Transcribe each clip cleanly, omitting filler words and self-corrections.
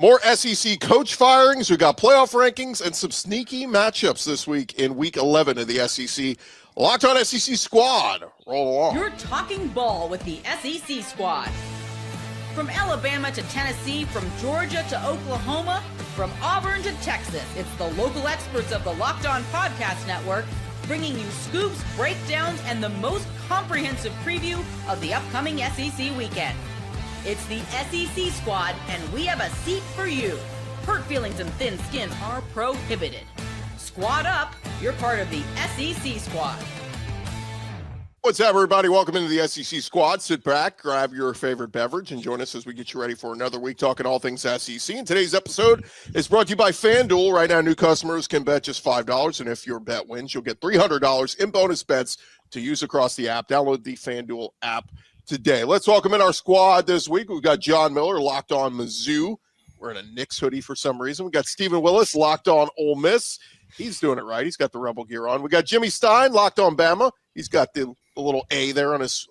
More SEC coach firings. We got playoff rankings and some sneaky matchups this week in Week 11 of the SEC. Locked On SEC Squad. Roll along. You're talking ball with the SEC Squad. From Alabama to Tennessee, from Georgia to Oklahoma, from Auburn to Texas, it's the local experts of the Locked On Podcast Network bringing you scoops, breakdowns, and the most comprehensive preview of the upcoming SEC weekend. It's the SEC Squad, and we have a seat for you. Hurt feelings and thin skin are prohibited. Squad up, you're part of the SEC Squad. What's up, everybody? Welcome into the SEC Squad. Sit back, grab your favorite beverage, and join us as we get you ready for another week talking all things SEC. And today's episode is brought to you by FanDuel. Right now, new customers can bet just $5, and if your bet wins, you'll get $300 in bonus bets to use across the app. Download the FanDuel app today. Let's welcome in our squad this week. We've got John Miller, Locked On Mizzou. We're in a Knicks hoodie for some reason. We got Stephen Willis, Locked On Ole Miss. He's doing it right. He's got the Rebel gear on. We got Jimmy Stein, Locked On Bama. He's got the little A there on his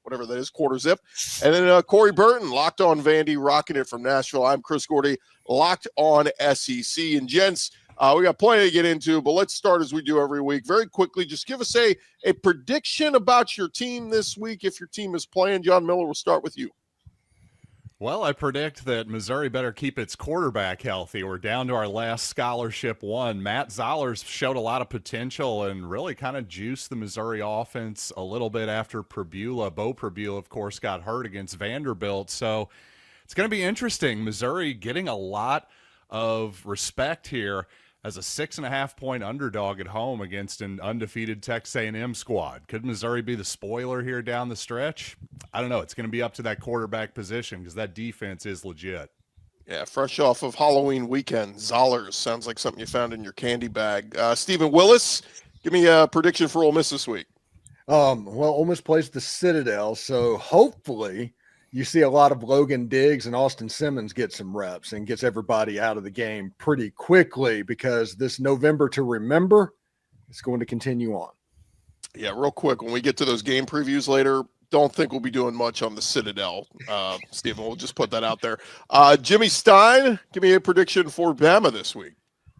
whatever that is, quarter zip. And then Corey Burton, Locked On Vandy, rocking it from Nashville. I'm Chris Gordy, Locked On SEC. And gents, we got plenty to get into, but let's start as we do every week. Very quickly, just give us a prediction about your team this week if your team is playing. John Miller, we'll start with you. Well, I predict that Missouri better keep its quarterback healthy. We're down to our last scholarship one. Matt Zollers showed a lot of potential and really kind of juiced the Missouri offense a little bit after Pribula. Bo Pribula, of course, got hurt against Vanderbilt. So it's going to be interesting. Missouri getting a lot of respect here as a 6.5-point underdog at home against an undefeated Texas A&M squad. Could Missouri be the spoiler here down the stretch? I don't know. It's going to be up to that quarterback position because that defense is legit. Yeah, fresh off of Halloween weekend, Zollers sounds like something you found in your candy bag. Stephen Willis, give me a prediction for Ole Miss this week. Well, Ole Miss plays the Citadel, so hopefully you see a lot of Logan Diggs and Austin Simmons get some reps and gets everybody out of the game pretty quickly because this November to remember is going to continue on. Yeah, real quick, when we get to those game previews later, don't think we'll be doing much on the Citadel, Stephen. We'll just put that out there. Jimmy Stein, give me a prediction for Bama this week.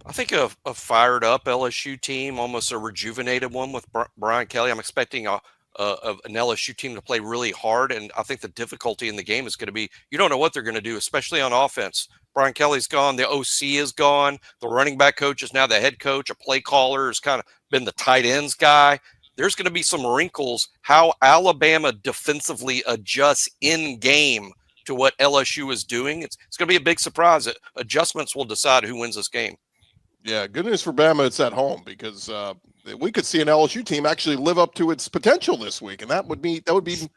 I think a fired-up LSU team, almost a rejuvenated one with Brian Kelly. I'm expecting an LSU team to play really hard, and I think the difficulty in the game is going to be you don't know what they're going to do, especially on offense. Brian Kelly's gone. The OC is gone. The running back coach is now the head coach. A play caller has kind of been the tight ends guy. There's going to be some wrinkles how Alabama defensively adjusts in game to what LSU is doing. It's going to be a big surprise. Adjustments will decide who wins this game. Yeah, good news for Bama, it's at home because we could see an LSU team actually live up to its potential this week, and that would be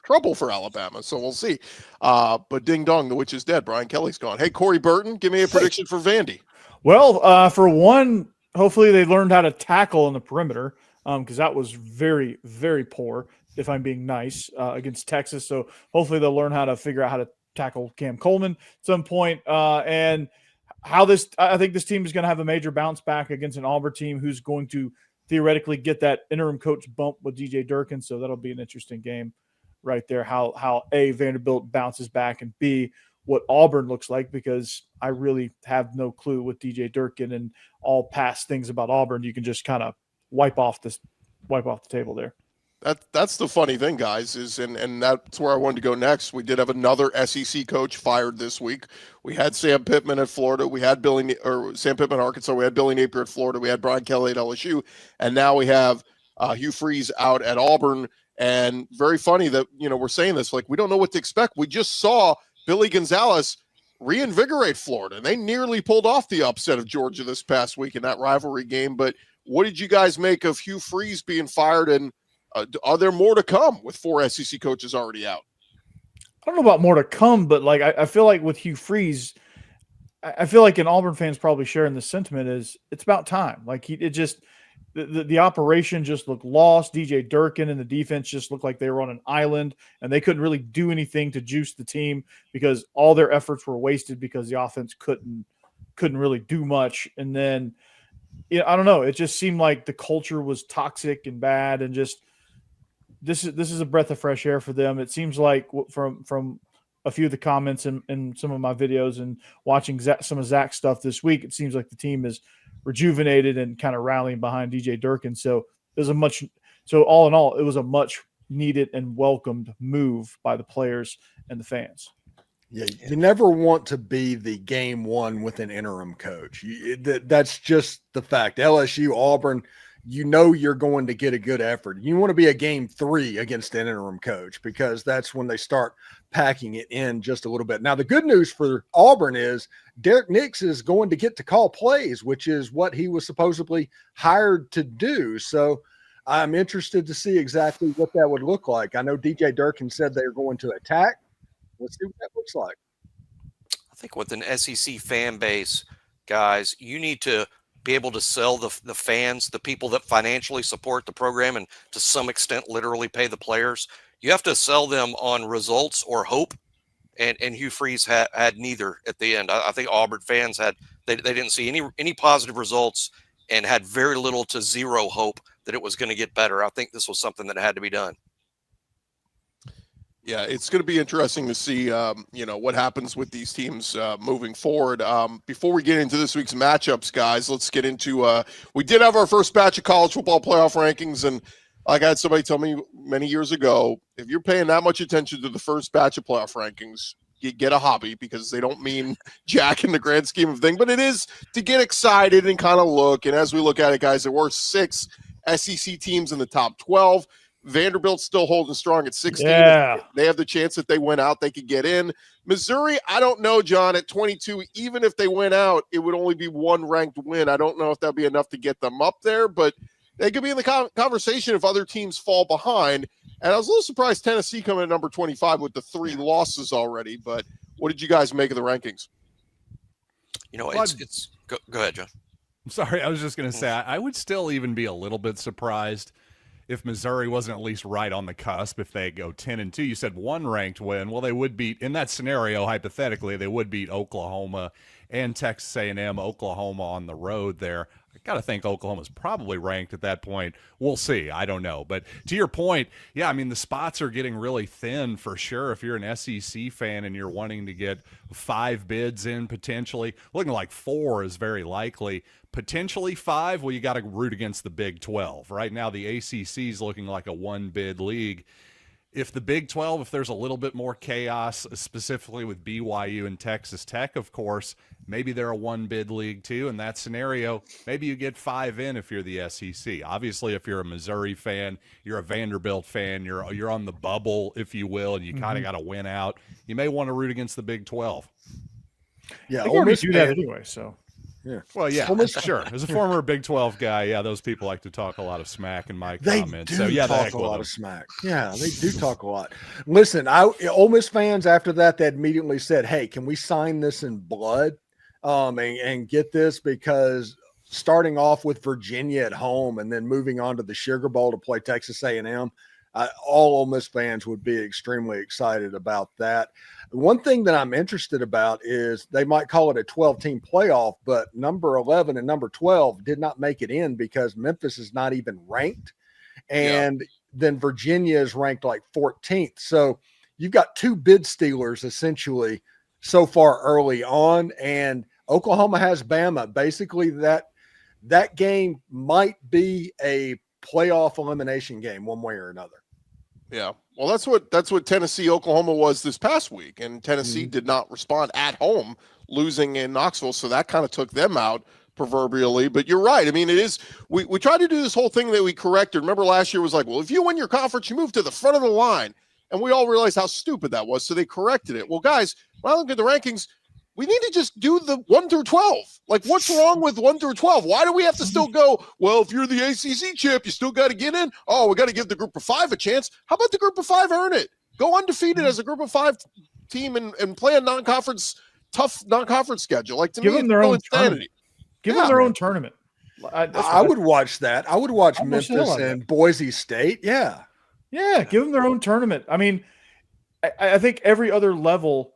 trouble for Alabama. So we'll see. But ding dong, the witch is dead. Brian Kelly's gone. Hey, Corey Burton, give me a prediction for Vandy. Well, for one, hopefully they learned how to tackle in the perimeter. Because that was very, very poor, if I'm being nice, against Texas. So hopefully they'll learn how to figure out how to tackle Cam Coleman at some point. And I think this team is going to have a major bounce back against an Auburn team who's going to theoretically get that interim coach bump with DJ Durkin. So that'll be an interesting game right there. How A, Vanderbilt bounces back, and B, what Auburn looks like, because I really have no clue with DJ Durkin and all past things about Auburn. You can just kind of wipe off the table there. That's the funny thing, guys, is and that's where I wanted to go next. We did have another SEC coach fired this week. We had Sam Pittman at Florida. We had Sam Pittman at Arkansas. We had Billy Napier at Florida. We had Brian Kelly at LSU, and now we have Hugh Freeze out at Auburn. And very funny that we're saying this, like we don't know what to expect. We just saw Billy Gonzalez reinvigorate Florida, and they nearly pulled off the upset of Georgia this past week in that rivalry game. But what did you guys make of Hugh Freeze being fired, and are there more to come with 4 SEC coaches already out? I don't know about more to come, but like I feel like with Hugh Freeze, I feel like an Auburn fans probably sharing the sentiment is it's about time. Like the operation just looked lost. DJ Durkin and the defense just looked like they were on an island, and they couldn't really do anything to juice the team because all their efforts were wasted because the offense couldn't really do much. And then I don't know. It just seemed like the culture was toxic and bad, and just this is a breath of fresh air for them. It seems like from a few of the comments in some of my videos and watching some of Zach's stuff this week, it seems like the team is rejuvenated and kind of rallying behind DJ Durkin. So all in all, it was a much needed and welcomed move by the players and the fans. Yeah, you never want to be the game one with an interim coach. That's just the fact. LSU, Auburn, you're going to get a good effort. You want to be a game 3 against an interim coach because that's when they start packing it in just a little bit. Now, the good news for Auburn is Derek Nix is going to get to call plays, which is what he was supposedly hired to do. So I'm interested to see exactly what that would look like. I know DJ Durkin said they're going to attack. Let's see what that looks like. I think with an SEC fan base, guys, you need to be able to sell the fans, the people that financially support the program and to some extent literally pay the players. You have to sell them on results or hope. And Hugh Freeze had neither at the end. I think Auburn fans they didn't see any positive results and had very little to zero hope that it was going to get better. I think this was something that had to be done. Yeah, it's going to be interesting to see, what happens with these teams moving forward. Before we get into this week's matchups, guys, let's get into we did have our first batch of college football playoff rankings, and like I had somebody tell me many years ago, if you're paying that much attention to the first batch of playoff rankings, you get a hobby because they don't mean jack in the grand scheme of things, but it is to get excited and kind of look. And as we look at it, guys, there were 6 SEC teams in the top 12. Vanderbilt's still holding strong at 16. Yeah. They have the chance that they went out, they could get in. Missouri, I don't know, John, at 22, even if they went out, it would only be 1 ranked win. I don't know if that'd be enough to get them up there, but they could be in the conversation if other teams fall behind. And I was a little surprised Tennessee coming at number 25 with the 3 losses already, but what did you guys make of the rankings? Go ahead, John. I'm sorry, I was just going to say, I would still even be a little bit surprised if Missouri wasn't at least right on the cusp. If they go 10-2, you said 1 ranked win. Well, they would beat, in that scenario, hypothetically, they would beat Oklahoma and Texas A&M, Oklahoma on the road there. I got to think Oklahoma's probably ranked at that point. We'll see. I don't know. But to your point, yeah, I mean, the spots are getting really thin for sure. If you're an SEC fan and you're wanting to get 5 bids in potentially, looking like 4 is very likely. Potentially 5, well, you got to root against the Big 12. Right now, the ACC is looking like a 1-bid league. If the Big 12, if there's a little bit more chaos, specifically with BYU and Texas Tech, of course, maybe they're a 1-bid league too. In that scenario, maybe you get 5 in if you're the SEC. Obviously, if you're a Missouri fan, you're a Vanderbilt fan, you're on the bubble, if you will, and you kind of got to win out. You may want to root against the Big 12. Yeah, I already do that anyway, so. Yeah. Well, yeah, sure. As a former Big 12 guy, yeah, those people like to talk a lot of smack in my comments. They do so, talk a lot of smack. Yeah, they do talk a lot. Listen, Ole Miss fans after that, they immediately said, hey, can we sign this in blood and get this? Because starting off with Virginia at home and then moving on to the Sugar Bowl to play Texas A&M, all Ole Miss fans would be extremely excited about that. One thing that I'm interested about is they might call it a 12-team playoff, but number 11 and number 12 did not make it in because Memphis is not even ranked. And then Virginia is ranked like 14th. So you've got 2 bid stealers essentially so far early on, and Oklahoma has Bama. Basically, that game might be a playoff elimination game one way or another. Yeah. Well, that's what Tennessee, Oklahoma was this past week. And Tennessee did not respond at home, losing in Knoxville. So that kind of took them out proverbially. But you're right. I mean, it is, we tried to do this whole thing that we corrected. Remember last year was like, well, if you win your conference, you move to the front of the line. And we all realized how stupid that was. So they corrected it. Well, guys, when I look at the rankings, we need to just do the 1 through 12. Like, what's wrong with 1 through 12? Why do we have to still go, well, if you're the ACC champ, you still got to get in? Oh, we got to give the group of 5 a chance. How about the group of 5 earn it? Go undefeated as a group of 5 team and play a tough non-conference schedule. Like, to give me, them their own insanity. tournament. Give them their own tournament. I would watch that. I would watch Memphis and Boise State. Yeah. Yeah, give them their own tournament. I mean, I think every other level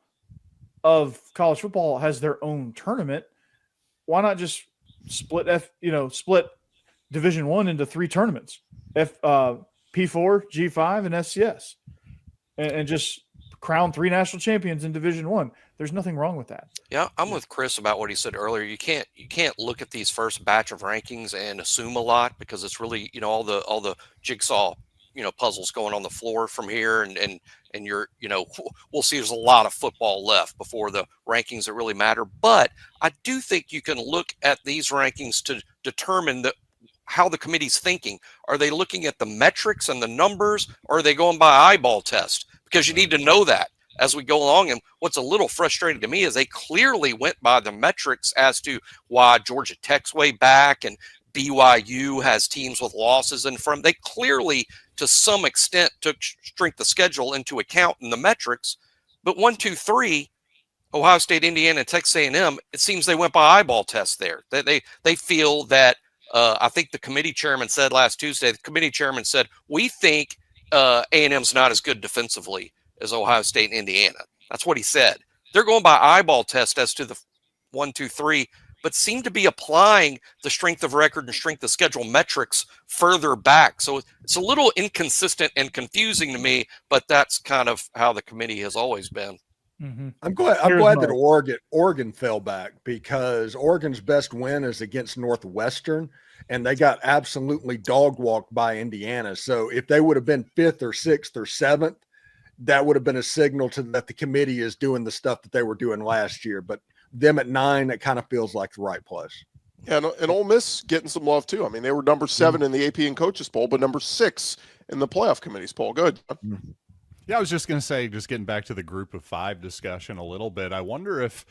of college football has their own tournament. Why not just split Division I into 3 tournaments? P4, G5, and FCS, and just crown 3 national champions in Division I. There's nothing wrong with that. Yeah, I'm with Chris about what he said earlier. You can't look at these first batch of rankings and assume a lot, because it's really, all the jigsaw, puzzles going on the floor from here, and you're, we'll see there's a lot of football left before the rankings that really matter. But I do think you can look at these rankings to determine how the committee's thinking. Are they looking at the metrics and the numbers, or are they going by eyeball test? Because you need to know that as we go along. And what's a little frustrating to me is they clearly went by the metrics as to why Georgia Tech's way back and BYU has teams with losses in front. They clearly, to some extent, took strength of schedule into account in the metrics. But 1, 2, 3, Ohio State, Indiana, and Texas A&M, it seems they went by eyeball test there. They feel that, I think the committee chairman said last Tuesday, we think A&M's not as good defensively as Ohio State and Indiana. That's what he said. They're going by eyeball test as to the 1, 2, 3, but seem to be applying the strength of record and strength of schedule metrics further back. So it's a little inconsistent and confusing to me, but that's kind of how the committee has always been. Mm-hmm. I'm glad that Oregon fell back, because Oregon's best win is against Northwestern, and they got absolutely dog walked by Indiana. So if they would have been 5th or 6th or 7th, that would have been a signal to that the committee is doing the stuff that they were doing last year. But them at 9, it kind of feels like the right place. Yeah, and Ole Miss getting some love too. I mean, they were number 7 in the AP and coaches poll, but number 6 in the playoff committee's poll. Good. Yeah, I was just going to say, just getting back to the group of 5 discussion a little bit, I wonder if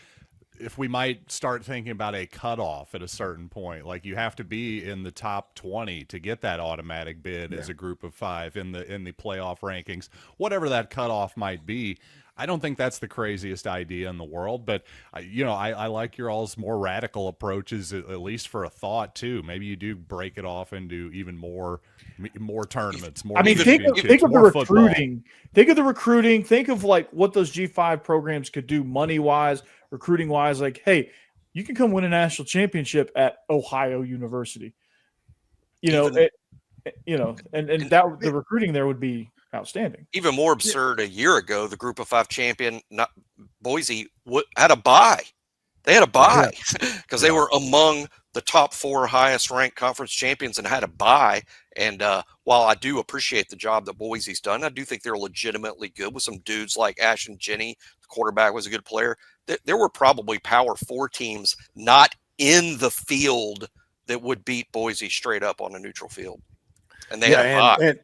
we might start thinking about a cutoff at a certain point. Like, you have to be in the top 20 to get that automatic bid as a group of 5 in the playoff rankings, whatever that cutoff might be. I don't think that's the craziest idea in the world, but I like your all's more radical approaches, at least for a thought too. Maybe you do break it off into even more tournaments. More. I mean, think of the recruiting. Think of the recruiting. Think of like what those G5 programs could do money wise, recruiting wise. Like, hey, you can come win a national championship at Ohio University. The recruiting there would be outstanding. Even more absurd, a year ago, the group of 5 champion, Boise, had a bye. They had a bye because they were among the top 4 highest ranked conference champions and had a bye. And while I do appreciate the job that Boise's done, I do think they're legitimately good with some dudes like Ashton Jenny. The quarterback was a good player. There were probably Power 4 teams not in the field that would beat Boise straight up on a neutral field. And they had a bye.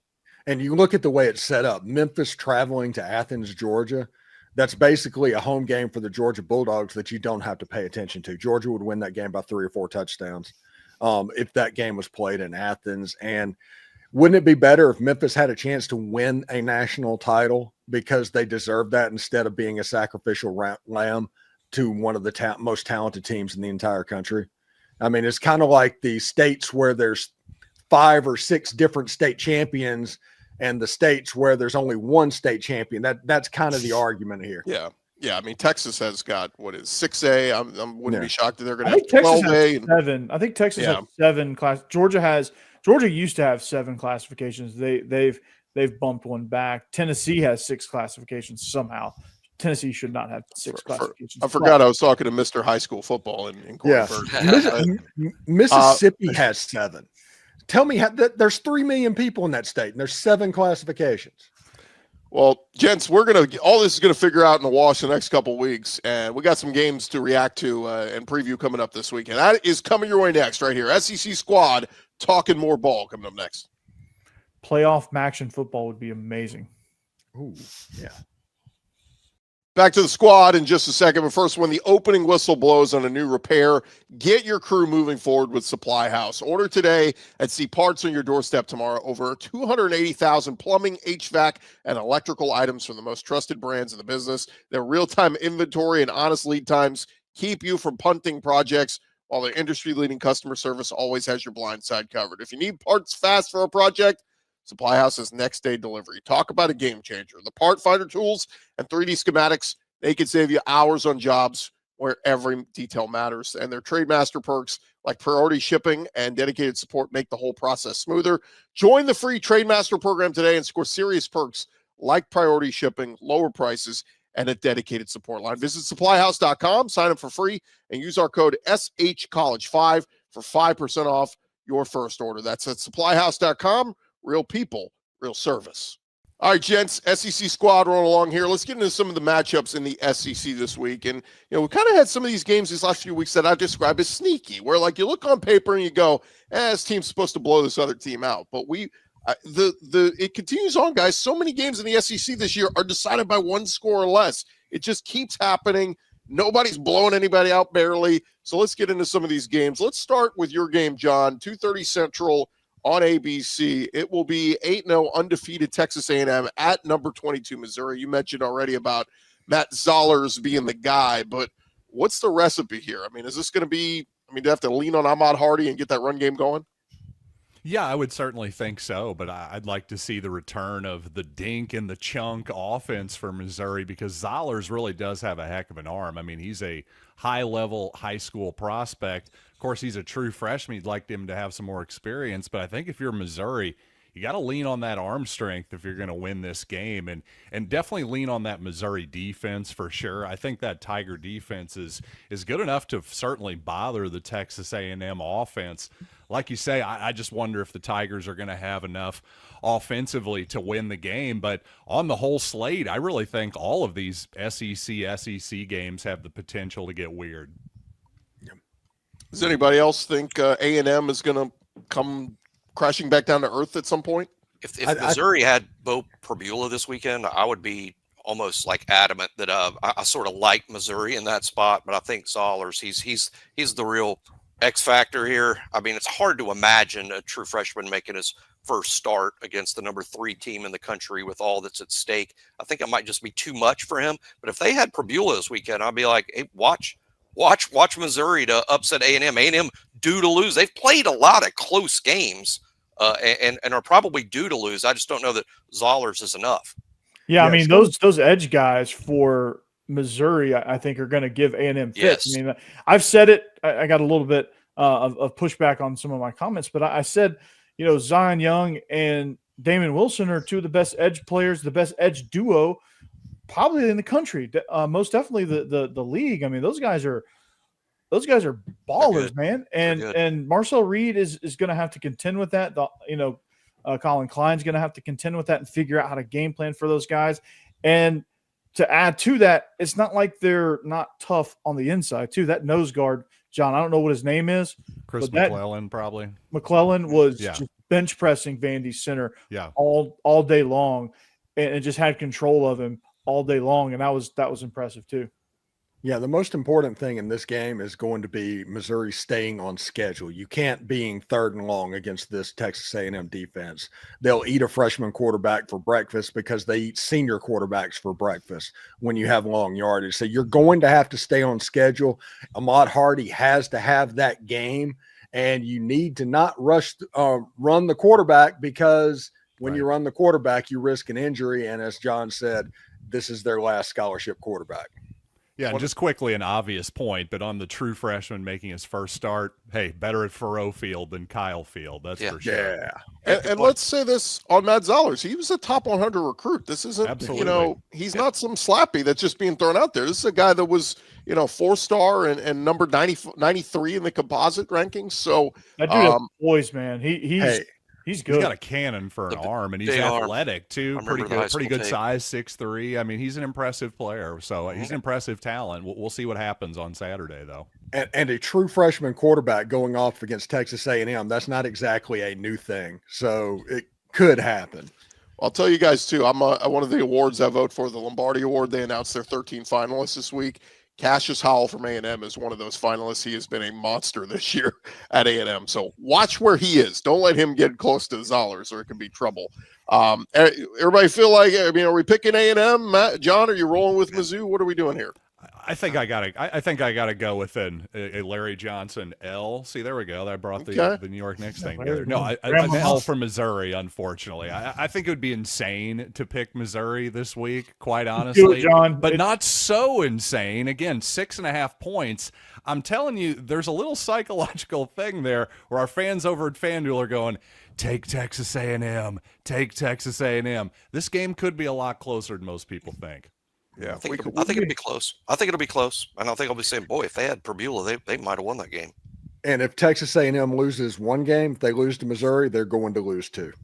And you look at the way it's set up, Memphis traveling to Athens, Georgia, that's basically a home game for the Georgia Bulldogs that you don't have to pay attention to. Georgia would win that game by 3 or 4 touchdowns if that game was played in Athens. And wouldn't it be better if Memphis had a chance to win a national title because they deserve that instead of being a sacrificial lamb to one of the most talented teams in the entire country? I mean, it's kind of like the states where there's 5 or 6 different state champions and the states where there's only one state champion. That's kind of the argument here. Yeah. I mean, Texas has got 6A. I wouldn't be shocked if they're going to have 12A. 7. I think Texas has 7 class. Georgia used to have 7 classifications. They've bumped one back. Tennessee has 6 classifications somehow. Tennessee should not have 6 classifications. I forgot I was talking to Mr. High School Football in Mississippi has 7. Tell me there's 3 million people in that state, and there's 7 classifications. Well, gents, all this is going to figure out in the wash the next couple of weeks, and we got some games to react to and preview coming up this weekend. That is coming your way next right here. SEC Squad talking more ball coming up next. Playoff action football would be amazing. Ooh, yeah. Back to the squad in just a second, but first, when the opening whistle blows on a new repair, get your crew moving forward with SupplyHouse. Order today and see parts on your doorstep tomorrow. Over 280,000 plumbing, HVAC, and electrical items from the most trusted brands in the business. Their real-time inventory and honest lead times keep you from punting projects, while their industry-leading customer service always has your blind side covered. If you need parts fast for a project, SupplyHouse is next day delivery. Talk about a game changer. The part finder tools and 3D schematics, they can save you hours on jobs where every detail matters. And their Trademaster perks like priority shipping and dedicated support make the whole process smoother. Join the free Trademaster program today and score serious perks like priority shipping, lower prices, and a dedicated support line. Visit SupplyHouse.com, sign up for free, and use our code SHCollege5 for 5% off your first order. That's at SupplyHouse.com. Real people, real service. All right, gents, SEC squad rolling along here. Let's get into some of the matchups in the SEC this week. And, we kind of had some of these games these last few weeks that I describe as sneaky, where, like, you look on paper and you go, this team's supposed to blow this other team out. But it continues on, guys. So many games in the SEC this year are decided by one score or less. It just keeps happening. Nobody's blowing anybody out barely. So let's get into some of these games. Let's start with your game, John, 2:30 Central on ABC. It will be 8-0 undefeated Texas A&M at number 22 Missouri. You mentioned already about Matt Zollers being the guy, but what's the recipe here? I mean, is this going to be – do you have to lean on Ahmad Hardy and get that run game going? Yeah, I would certainly think so, but I'd like to see the return of the dink and the chunk offense for Missouri because Zollers really does have a heck of an arm. I mean, he's a high-level high school prospect. Of course, he's a true freshman. You'd like him to have some more experience, but I think if you're Missouri, you got to lean on that arm strength if you're going to win this game, and definitely lean on that Missouri defense for sure. I think that Tiger defense is good enough to certainly bother the Texas A&M offense. Like you say, I just wonder if the Tigers are going to have enough offensively to win the game. But on the whole slate, I really think all of these SEC games have the potential to get weird. Does anybody else think A&M is going to come crashing back down to earth at some point? If Missouri had Bo Prabula this weekend, I would be almost like adamant that I sort of like Missouri in that spot. But I think Zollers, he's the real X factor here. I mean, it's hard to imagine a true freshman making his first start against the number 3 team in the country with all that's at stake. I think it might just be too much for him. But if they had Prabula this weekend, I'd be like, hey, watch Missouri to upset A&M. A&M due to lose. They've played a lot of close games and are probably due to lose. I just don't know that Zollers is enough. Yeah, I mean, those edge guys for Missouri, I think, are going to give A&M fits. Yes. I mean, I've said it. I got a little bit of pushback on some of my comments, but I said, Zion Young and Damon Wilson are two of the best edge players, the best edge duo probably in the country. Most definitely the league. I mean, those guys are ballers, man. And Marcel Reed is going to have to contend with that. Colin Klein's going to have to contend with that and figure out how to game plan for those guys. And to add to that, it's not like they're not tough on the inside too. That nose guard, John, I don't know what his name is. Chris McClellan, probably. McClellan was just bench pressing Vandy's center all day long and just had control of him all day long. And that was impressive too. Yeah, the most important thing in this game is going to be Missouri staying on schedule. You can't being 3rd and long against this Texas A&M defense. They'll eat a freshman quarterback for breakfast because they eat senior quarterbacks for breakfast when you have long yardage. So you're going to have to stay on schedule. Ahmad Hardy has to have that game, and you need to not run the quarterback because when you run the quarterback, you risk an injury. And as John said, this is their last scholarship quarterback. Yeah, and just quickly an obvious point, but on the true freshman making his first start, hey, better at Faurot Field than Kyle Field. That's for sure. Yeah. And let's say this on Matt Zollers. He was a top 100 recruit. This isn't, he's not some slappy that's just being thrown out there. This is a guy that was, 4-star and number 93 in the composite rankings. So that dude has boys, man. He's good. He's got a cannon for an arm, and he's athletic too. Pretty good size, 6'3". I mean, he's an impressive player. So he's an impressive talent. We'll see what happens on Saturday, though. And a true freshman quarterback going off against Texas A&M, that's not exactly a new thing. So it could happen. I'll tell you guys, too, I'm one of the awards I vote for, the Lombardi Award. They announced their 13 finalists this week. Cassius Howell from A&M is one of those finalists. He has been a monster this year at A&M. So watch where he is. Don't let him get close to Zollers or it can be trouble. Everybody feel like, are we picking A&M? Matt, John, are you rolling with Mizzou? What are we doing here? I think I gotta go with a Larry Johnson L. See, there we go. That brought the New York Knicks thing together. No, an L for Missouri. Unfortunately, I think it would be insane to pick Missouri this week. Quite honestly, do it, John. But not so insane. Again, 6.5 points. I'm telling you, there's a little psychological thing there where our fans over at FanDuel are going, take Texas A&M, take Texas A&M. This game could be a lot closer than most people think. Yeah, I think it'll be close. I think it'll be close. And I think I'll be saying, boy, if they had Prbula, they might have won that game. And if Texas A&M loses one game, if they lose to Missouri, they're going to lose two.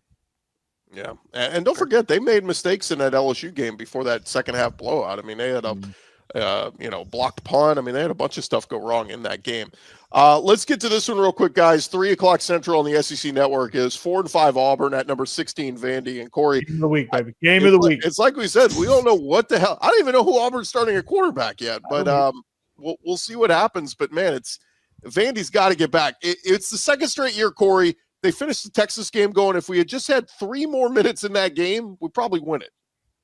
Yeah, and don't forget they made mistakes in that LSU game before that second half blowout. I mean, they had a blocked punt. I mean, they had a bunch of stuff go wrong in that game. Let's get to this one real quick, guys. 3:00 Central on the SEC Network is 4-5 Auburn at number 16 Vandy and Corey. Game of the week, baby. Game of the week. It's like we said, we don't know what the hell. I don't even know who Auburn's starting a quarterback yet, but we'll see what happens. But man, it's Vandy's got to get back. It's the second straight year, Corey. They finished the Texas game going, if we had just had 3 more minutes in that game, we'd probably win it.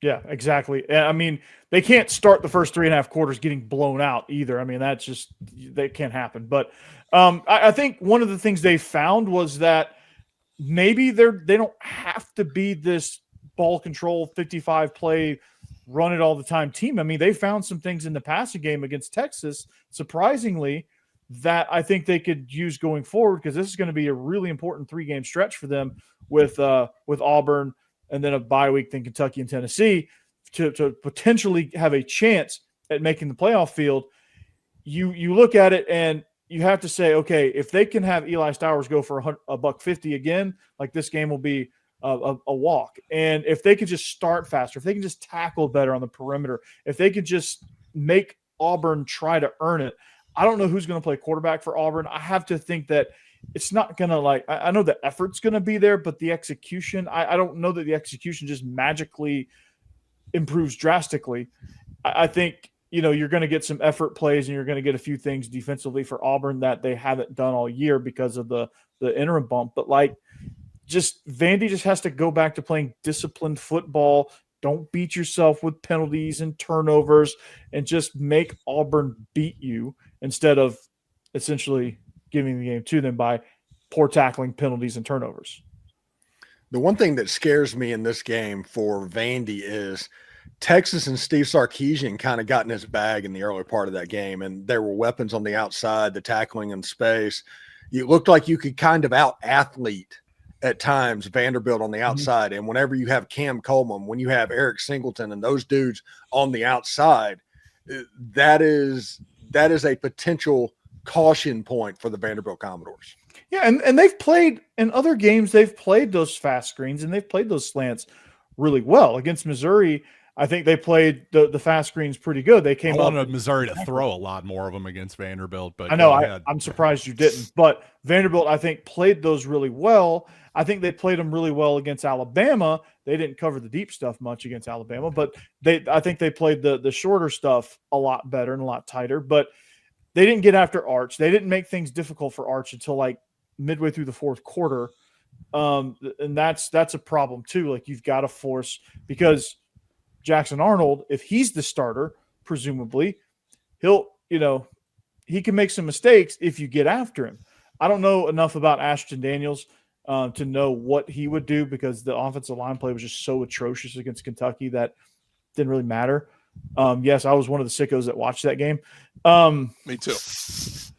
Yeah, exactly. I mean, they can't start the first 3.5 quarters getting blown out either. I mean, that's just that can't happen. But I think one of the things they found was that maybe they don't have to be this ball control 55 play, run it all the time team. I mean, they found some things in the passing game against Texas, surprisingly, that I think they could use going forward, because this is going to be a really important 3-game stretch for them with Auburn and then a bye week, then Kentucky and Tennessee, to potentially have a chance at making the playoff field. You look at it and you have to say, okay, if they can have Eli Stowers go for $150 again, like this game will be a walk. And if they could just start faster, if they can just tackle better on the perimeter, if they could just make Auburn try to earn it. I don't know who's going to play quarterback for Auburn. I have to think that it's not going to I know the effort's going to be there, but the execution, I don't know that the execution just magically improves drastically. I think, you're going to get some effort plays and you're going to get a few things defensively for Auburn that they haven't done all year because of the interim bump. But Vandy just has to go back to playing disciplined football. Don't beat yourself with penalties and turnovers, and just make Auburn beat you instead of essentially giving the game to them by poor tackling, penalties, and turnovers. The one thing that scares me in this game for Vandy is Texas and Steve Sarkisian kind of got in his bag in the early part of that game, and there were weapons on the outside, the tackling in space. It looked like you could kind of out-athlete at times Vanderbilt on the outside. And whenever you have Cam Coleman, when you have Eric Singleton and those dudes on the outside, that is a potential caution point for the Vanderbilt Commodores. Yeah, and they've played in other games, they've played those fast screens and they've played those slants really well. Against Missouri, I think they played the fast screens pretty good. They came. I wanted Missouri to throw a lot more of them against Vanderbilt, but I know I'm surprised you didn't. But Vanderbilt, I think, played those really well. I think they played them really well against Alabama. They didn't cover the deep stuff much against Alabama, but I think they played the shorter stuff a lot better and a lot tighter. But they didn't get after Arch. They didn't make things difficult for Arch until midway through the fourth quarter. And that's a problem too. You've got to force, because Jackson Arnold, if he's the starter, presumably, he can make some mistakes if you get after him. I don't know enough about Ashton Daniels to know what he would do, because the offensive line play was just so atrocious against Kentucky that didn't really matter. Yes, I was one of the sickos that watched that game. Me too.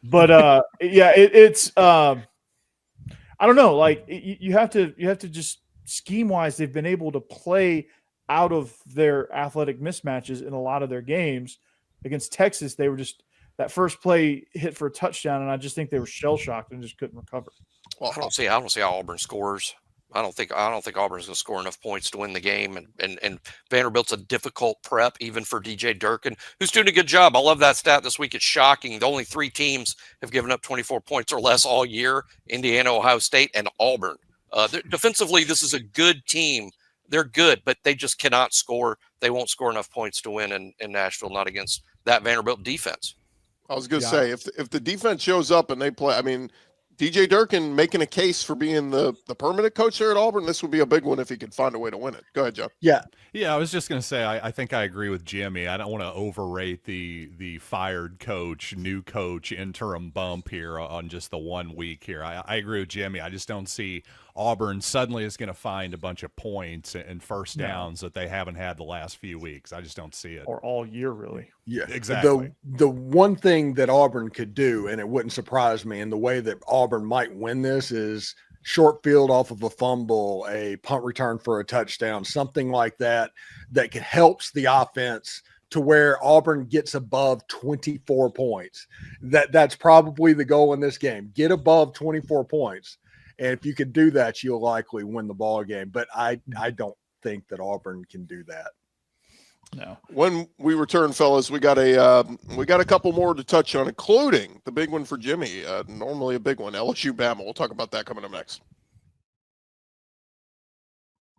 But it's I don't know. You have to just scheme wise, they've been able to play out of their athletic mismatches in a lot of their games. Against Texas, they were just that first play hit for a touchdown, and I just think they were shell shocked and just couldn't recover. Well, I don't see how Auburn scores. I don't think Auburn's going to score enough points to win the game, and Vanderbilt's a difficult prep even for DJ Durkin, who's doing a good job. I love that stat this week. It's shocking. The only 3 teams have given up 24 points or less all year: Indiana, Ohio State, and Auburn. Defensively, this is a good team. They're good, but they just cannot score. They won't score enough points to win in Nashville, not against that Vanderbilt defense. I was going to say, if the defense shows up and they play, I mean, DJ Durkin making a case for being the permanent coach there at Auburn. This would be a big one if he could find a way to win it. Go ahead, Joe. Yeah. Yeah, I was just going to say, I think I agree with Jimmy. I don't want to overrate the fired coach, new coach, interim bump here on just the 1 week here. I agree with Jimmy. I just don't see Auburn suddenly is going to find a bunch of points and first downs that they haven't had the last few weeks. I just don't see it. Or all year, really. Yeah, exactly. The one thing that Auburn could do, and it wouldn't surprise me, and the way that Auburn might win this is short field off of a fumble, a punt return for a touchdown, something like that, that could helps the offense to where Auburn gets above 24 points. That's probably the goal in this game. Get above 24 points. And if you could do that, you'll likely win the ball game. But I don't think that Auburn can do that. No. When we return, fellas, we got a couple more to touch on, including the big one for Jimmy. Normally a big one, LSU Bama. We'll talk about that coming up next.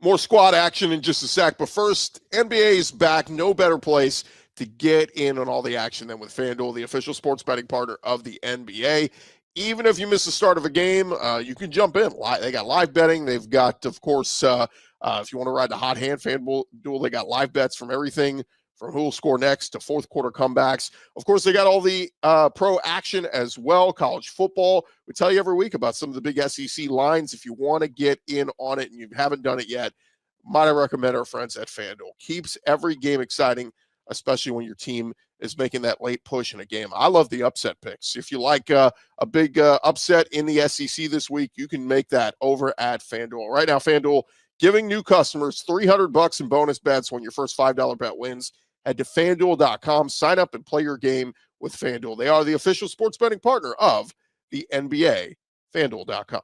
More squad action in just a sec, but first, NBA is back. No better place to get in on all the action than with FanDuel, the official sports betting partner of the NBA. Even if you miss the start of a game, you can jump in. They got live betting. They've got, of course, if you want to ride the hot hand, FanDuel, they got live bets from everything from who will score next to fourth quarter comebacks. Of course, they got all the pro action as well, college football. We tell you every week about some of the big SEC lines. If you want to get in on it and you haven't done it yet, might I recommend our friends at FanDuel. Keeps every game exciting, especially when your team is making that late push in a game. I love the upset picks. If you like a big upset in the SEC this week, you can make that over at FanDuel. Right now, FanDuel giving new customers $300 in bonus bets when your first $5 bet wins. Head to FanDuel.com, sign up, and play your game with FanDuel. They are the official sports betting partner of the NBA, FanDuel.com.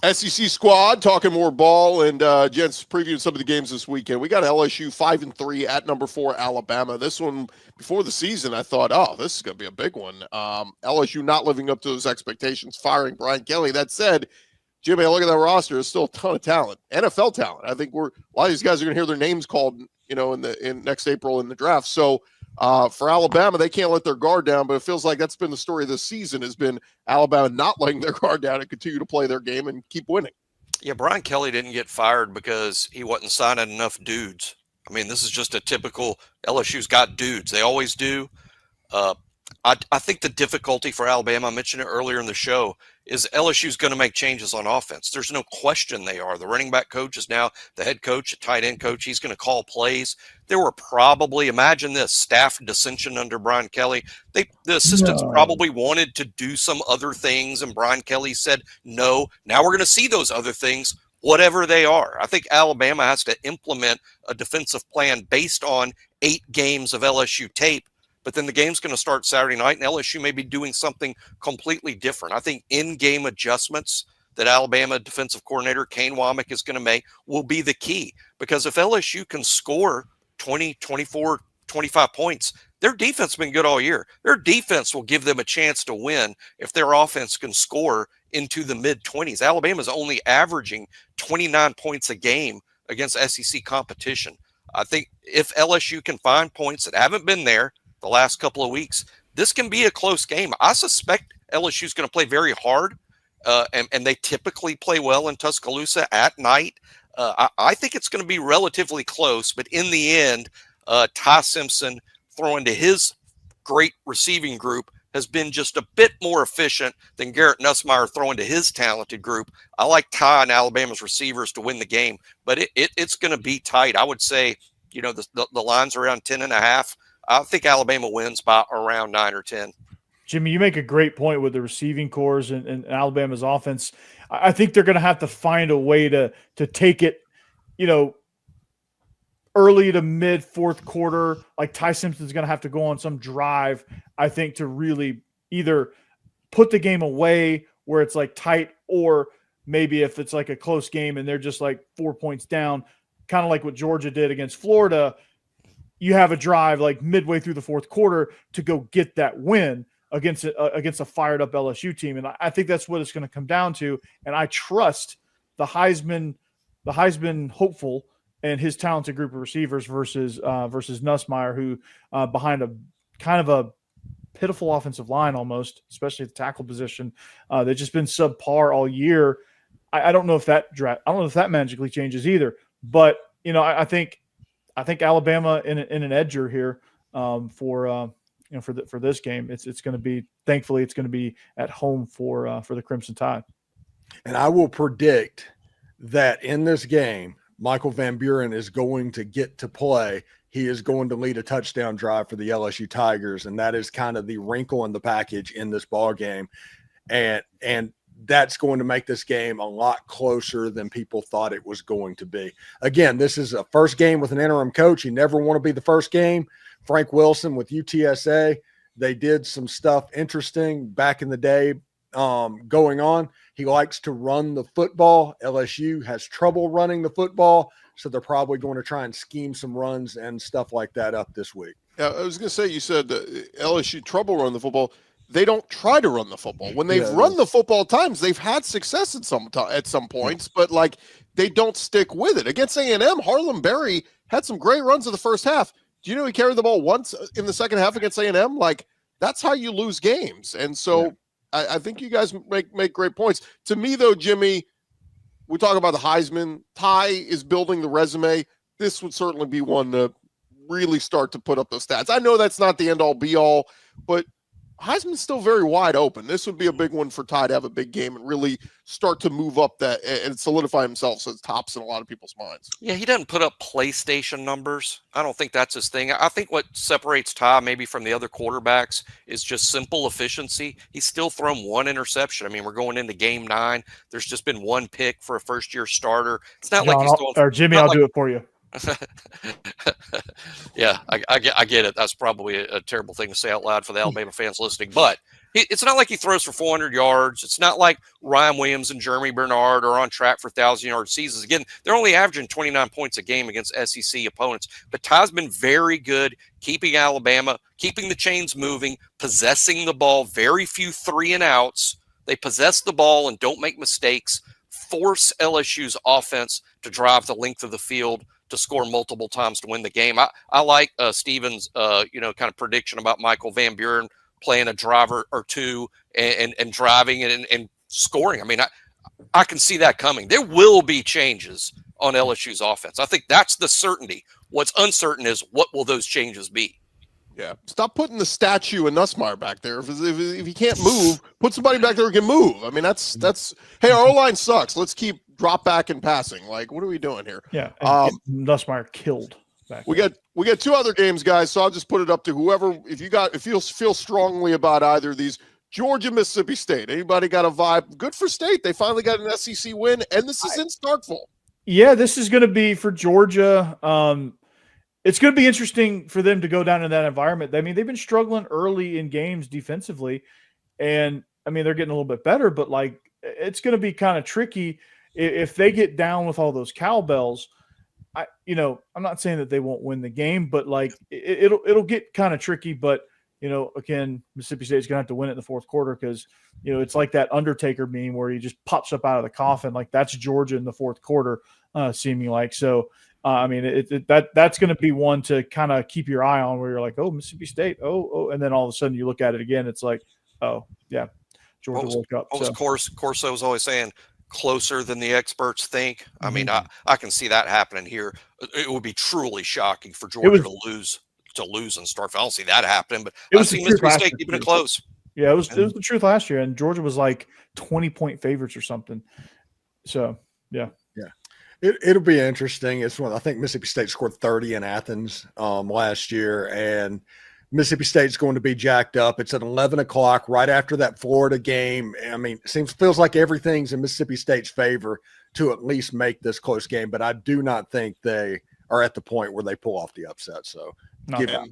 SEC squad talking more ball, and gents previewing some of the games this weekend. We got LSU 5-3 at number 4 Alabama. This one before the season, I thought, oh, this is going to be a big one. LSU not living up to those expectations, firing Brian Kelly. That said, Jimmy, I look at that roster. There's still a ton of talent, NFL talent. I think a lot of these guys are going to hear their names called, in next April in the draft. So for Alabama, they can't let their guard down, but it feels like that's been the story of this season has been Alabama not letting their guard down and continue to play their game and keep winning. Yeah, Brian Kelly didn't get fired because he wasn't signing enough dudes. I mean, this is just a typical LSU's got dudes. They always do. I think the difficulty for Alabama, I mentioned it earlier in the show, is LSU's going to make changes on offense. There's no question they are. The running back coach is now the head coach, the tight end coach. He's going to call plays. There were probably, imagine this, staff dissension under Brian Kelly. The assistants probably wanted to do some other things, and Brian Kelly said, no. Now we're going to see those other things, whatever they are. I think Alabama has to implement a defensive plan based on 8 games of LSU tape. But then the game's going to start Saturday night, and LSU may be doing something completely different. I think in-game adjustments that Alabama defensive coordinator Kane Womack is going to make will be the key. Because if LSU can score 20, 24, 25 points, their defense has been good all year. Their defense will give them a chance to win if their offense can score into the mid-20s. Alabama's only averaging 29 points a game against SEC competition. I think if LSU can find points that haven't been there the last couple of weeks, this can be a close game. I suspect LSU is going to play very hard, and they typically play well in Tuscaloosa at night. I think it's going to be relatively close, but in the end, Ty Simpson throwing to his great receiving group has been just a bit more efficient than Garrett Nussmeier throwing to his talented group. I like Ty and Alabama's receivers to win the game, but it's going to be tight. I would say, the line's around 10.5. I think Alabama wins by around 9 or 10. Jimmy, you make a great point with the receiving cores and Alabama's offense. I think they're going to have to find a way to take it, early to mid fourth quarter. Like Ty Simpson's going to have to go on some drive, I think, to really either put the game away where it's like tight, or maybe if it's like a close game and they're just like 4 points down, kind of like what Georgia did against Florida. You have a drive like midway through the fourth quarter to go get that win against a fired up LSU team. And I think that's what it's going to come down to. And I trust the Heisman hopeful and his talented group of receivers versus Nussmeier, who behind a kind of a pitiful offensive line almost, especially at the tackle position. They've just been subpar all year. I don't know if that magically changes either. But I think Alabama in an edger here for this game. It's going to be, thankfully it's going to be at home for the Crimson Tide. And I will predict that in this game, Michael Van Buren is going to get to play. He is going to lead a touchdown drive for the LSU Tigers, and that is kind of the wrinkle in the package in this ball game. And that's going to make this game a lot closer than people thought it was going to be. Again, this is a first game with an interim coach. You never want to be the first game. Frank Wilson with UTSA, they did some stuff interesting back in the day going on. He likes to run the football. LSU has trouble running the football, so they're probably going to try and scheme some runs and stuff like that up this week. Yeah, I was going to say, you said LSU trouble running the football. They don't try to run the football. When they've run the football times, they've had success at some points, but like they don't stick with it. Against A&M, Harlem Berry had some great runs in the first half. Do you know he carried the ball once in the second half against A&M? Like, that's how you lose games. And so I think you guys make great points. To me, though, Jimmy, we talk about the Heisman. Ty is building the resume. This would certainly be one to really start to put up those stats. I know that's not the end-all, be-all, but Heisman's still very wide open. This would be a big one for Ty to have a big game and really start to move up that and solidify himself as tops in a lot of people's minds. Yeah, he doesn't put up PlayStation numbers. I don't think that's his thing. I think what separates Ty maybe from the other quarterbacks is just simple efficiency. He's still thrown one interception. I mean, we're going into game 9. There's just been one pick for a first-year starter. It's not John, like he's doing – or Jimmy, I'll do it for you. Yeah, I get it. That's probably a terrible thing to say out loud for the Alabama fans listening, but it's not like he throws for 400 yards. It's not like Ryan Williams and Jeremy Bernard are on track for 1,000-yard seasons. Again, they're only averaging 29 points a game against SEC opponents, but Ty's been very good keeping Alabama, keeping the chains moving, possessing the ball, very few 3-and-outs. They possess the ball and don't make mistakes, force LSU's offense to drive the length of the field to score multiple times to win the game. I like Steven's kind of prediction about Michael Van Buren playing a driver or two and driving and scoring. I mean, I can see that coming. There will be changes on LSU's offense. I think that's the certainty. What's uncertain is what will those changes be? Yeah. Stop putting the statue of Nussmeier back there. If he can't move, put somebody back there who can move. I mean, that's hey, our O-line sucks. Let's keep drop back and passing. Like, what are we doing here? Yeah. Nussmeier killed back we got 2 other games, guys, so I'll just put it up to whoever. If you feel strongly about either of these. Georgia, Mississippi State. Anybody got a vibe? Good for State. They finally got an SEC win, and this is in Starkville. Yeah, this is going to be for Georgia. It's going to be interesting for them to go down in that environment. I mean, they've been struggling early in games defensively, and I mean, they're getting a little bit better, but like it's going to be kind of tricky if they get down with all those cowbells. I'm not saying that they won't win the game, but like it'll get kind of tricky. But again, Mississippi State's going to have to win it in the fourth quarter because it's like that Undertaker meme where he just pops up out of the coffin. Like that's Georgia in the fourth quarter, seeming like so. I mean, that's going to be one to kind of keep your eye on where you're like, oh, Mississippi State, oh, and then all of a sudden you look at it again, it's like, oh, yeah, Georgia woke up. Corso was always saying closer than the experts think. I mean, I can see that happening here. It would be truly shocking for Georgia to lose in Starkville. I don't see that happening, but I see Mississippi State keeping it close. Yeah, it was the truth last year, and Georgia was like 20-point favorites or something. So, yeah. It'll be interesting. It's I think Mississippi State scored 30 in Athens last year, and Mississippi State's going to be jacked up. It's at 11 o'clock right after that Florida game. I mean, feels like everything's in Mississippi State's favor to at least make this close game, but I do not think they are at the point where they pull off the upset. So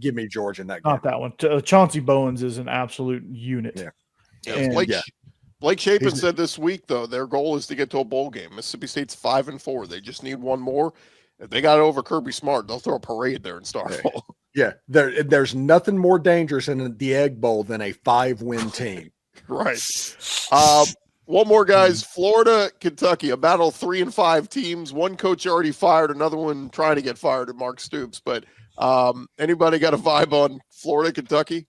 give me Georgia in that game. Not that one. Chauncey Bowens is an absolute unit. Yeah. Blake Shapen said this week, though, their goal is to get to a bowl game. Mississippi State's 5-4. They just need one more. If they got it over Kirby Smart, they'll throw a parade there in Starkville. Yeah, there's nothing more dangerous in the Egg Bowl than a 5-win team. Right. One more, guys. Florida, Kentucky, a battle of 3 and 5 teams. One coach already fired, another one trying to get fired at Mark Stoops. But anybody got a vibe on Florida, Kentucky?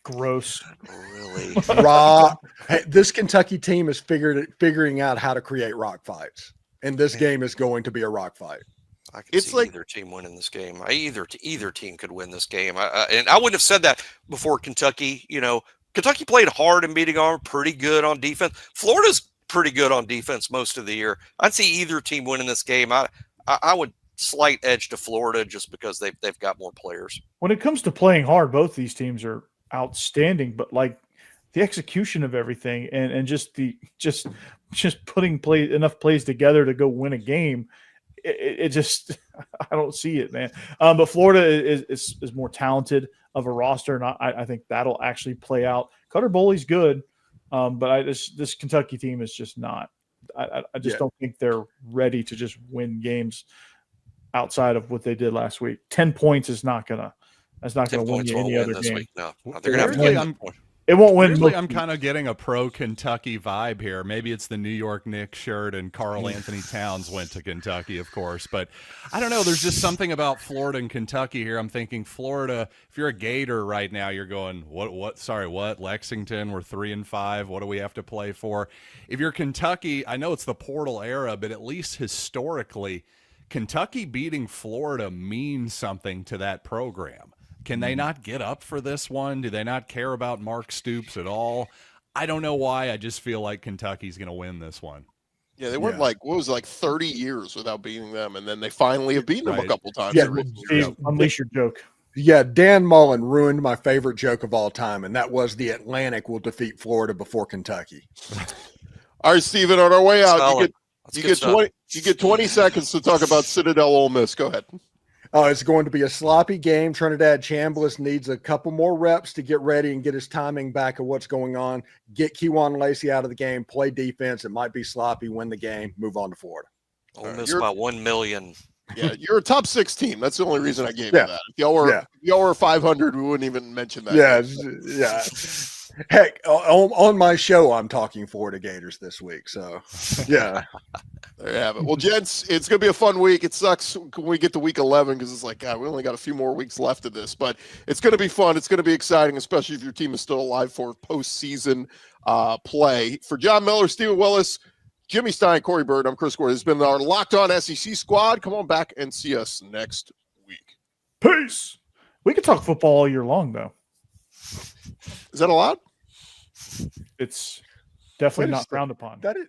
Gross. Really? Hey, this Kentucky team is figuring out how to create rock fights, and this game is going to be a rock fight. I could It's see like- either team winning this game. Either team could win this game. And I wouldn't have said that before Kentucky. Kentucky played hard and beating Auburn, pretty good on defense. Florida's pretty good on defense most of the year. I'd see either team winning this game. I would slight edge to Florida just because they've got more players. When it comes to playing hard, both these teams are outstanding, but like the execution of everything and just putting enough plays together to go win a game, it just I don't see it, man. But Florida is more talented of a roster, and I think that'll actually play out. Cutter Bowley's good, but this Kentucky team is just not. I just don't think they're ready to just win games outside of what they did last week. 10 points is not gonna. That's not going to win you any other game. Week. No, they're going to have to win. It won't win. Really, I'm kind of getting a pro-Kentucky vibe here. Maybe it's the New York Knicks shirt and Karl Anthony Towns went to Kentucky, of course. But I don't know. There's just something about Florida and Kentucky here. I'm thinking Florida, if you're a Gator right now, you're going, what? Sorry, what? Lexington, we're 3-5. What do we have to play for? If you're Kentucky, I know it's the portal era, but at least historically, Kentucky beating Florida means something to that program. Can they not get up for this one? Do they not care about Mark Stoops at all? I don't know why. I just feel like Kentucky's going to win this one. Yeah, they went 30 years without beating them, and then they finally have beaten them a couple times. Yeah, Steve, unleash your joke. Yeah, Dan Mullen ruined my favorite joke of all time, and that was the Atlantic will defeat Florida before Kentucky. All right, Steven, on our way out, Solid. you get 20 seconds to talk about Citadel Ole Miss. Go ahead. It's going to be a sloppy game. Trinidad Chambliss needs a couple more reps to get ready and get his timing back of what's going on. Get Kejuan Lacey out of the game, play defense. It might be sloppy, win the game, move on to Florida. Ole Miss by 1 million. Yeah, you're a top 6 team. That's the only reason I gave you that. If y'all were 500, we wouldn't even mention that. Yeah. Heck, on my show, I'm talking Florida Gators this week. So, yeah. There you have it. Well, gents, it's going to be a fun week. It sucks when we get to week 11 because it's like, God, we only got a few more weeks left of this. But it's going to be fun. It's going to be exciting, especially if your team is still alive for postseason play. For John Miller, Stephen Willis, Jimmy Stein, Corey Bird, I'm Chris Gordon. It's been our Locked On SEC squad. Come on back and see us next week. Peace. We could talk football all year long, though. Is that allowed? It's definitely not frowned upon. That is